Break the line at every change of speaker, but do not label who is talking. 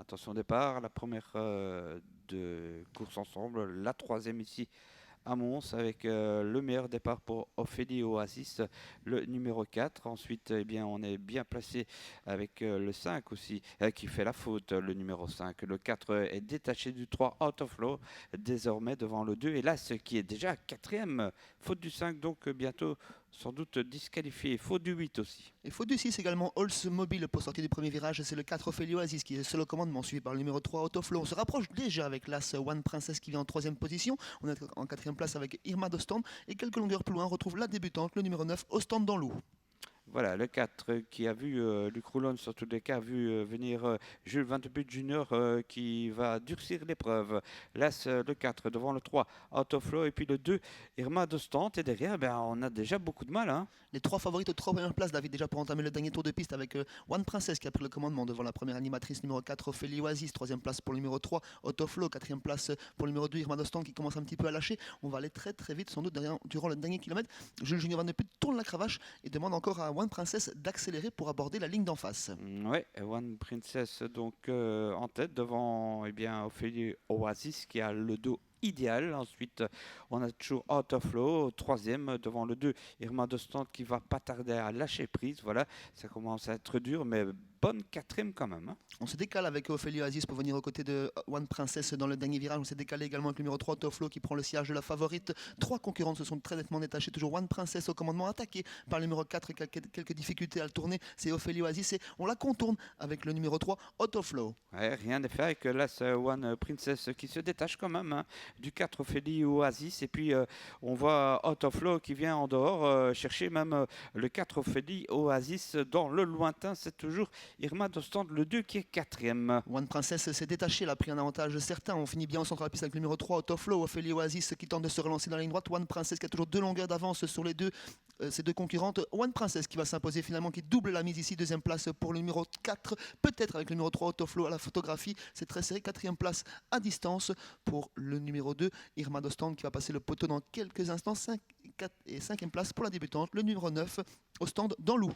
Attention au départ, la première de course ensemble, la troisième ici à Mons avec le meilleur départ pour Ophélie Oasis, le numéro 4. Ensuite, eh bien, on est bien placé avec le 5 aussi, qui fait la faute, le numéro 5. Le 4 est détaché du 3 Out of Flow, désormais devant le 2. Et là, ce qui est déjà quatrième, faute du 5, donc bientôt sans doute disqualifié. Faute du 8 aussi.
Et faute du 6 également, Oldsmobile pour sortir du premier virage, c'est le 4 Ophélie Oasis qui est seul au commandement, suivi par le numéro 3 Autoflow. On se rapproche déjà avec l'As One Princess qui vient en troisième position. On est en quatrième place avec Irma Dostand. Et quelques longueurs plus loin, on retrouve la débutante, le numéro 9, Ostende dans l'Oux.
Voilà, le 4 qui a vu Luc Roulon, sur tous les cas, a vu venir Jules Vantebut Junior qui va durcir l'épreuve. Laisse le 4 devant le 3, Autoflow, et puis le 2, Irma Dostante. Et derrière, ben, on a déjà beaucoup de mal. Hein.
Les trois favorites aux trois premières places, David, déjà pour entamer le dernier tour de piste avec One Princess qui a pris le commandement devant la première animatrice numéro 4, Ophélie Oasis, troisième place pour le numéro 3, Autoflow, quatrième place pour le numéro 2, Irma Dostan qui commence un petit peu à lâcher. On va aller très très vite sans doute durant le dernier kilomètre. Jules Junior Van de Put tourne la cravache et demande encore à One Princess d'accélérer pour aborder la ligne d'en face.
Ouais, One Princess donc en tête devant eh bien, Ophélie Oasis qui a le dos idéal. Ensuite, on a toujours Out of Flow, troisième devant le 2, Irma Dostant qui va pas tarder à lâcher prise. Voilà, ça commence à être dur, mais bonne quatrième quand même. Hein.
On se décale avec Ophélie Oasis pour venir aux côtés de One Princess dans le dernier virage. On s'est décalé également avec le numéro 3, Toflo, qui prend le siège de la favorite. Trois concurrentes se sont très nettement détachées. Toujours One Princess au commandement, attaqué par le numéro 4 qui a quelques difficultés à le tourner. C'est Ophélie Oasis et on la contourne avec le numéro 3, Autoflow.
Ouais, rien n'est fait avec là, c'est One Princess qui se détache quand même hein, du 4 Ophélie Oasis. Et puis on voit Out of Flow qui vient en dehors chercher même le 4 Ophélie Oasis dans le lointain. C'est toujours Irma Dostand, le 2 qui est quatrième.
One Princess s'est détaché, elle a pris un avantage certain. On finit bien au centre de la piste avec le numéro 3, Autoflow, Ophélie Oasis qui tente de se relancer dans la ligne droite. One Princess qui a toujours deux longueurs d'avance sur les deux, ses deux concurrentes. One Princess qui va s'imposer finalement, qui double la mise ici. Deuxième place pour le numéro 4, peut-être avec le numéro 3, Autoflow à la photographie. C'est très serré. Quatrième place à distance pour le numéro 2, Irma Dostand qui va passer le poteau dans quelques instants. 5 et cinquième place pour la débutante, le numéro 9, au stand dans l'Oux.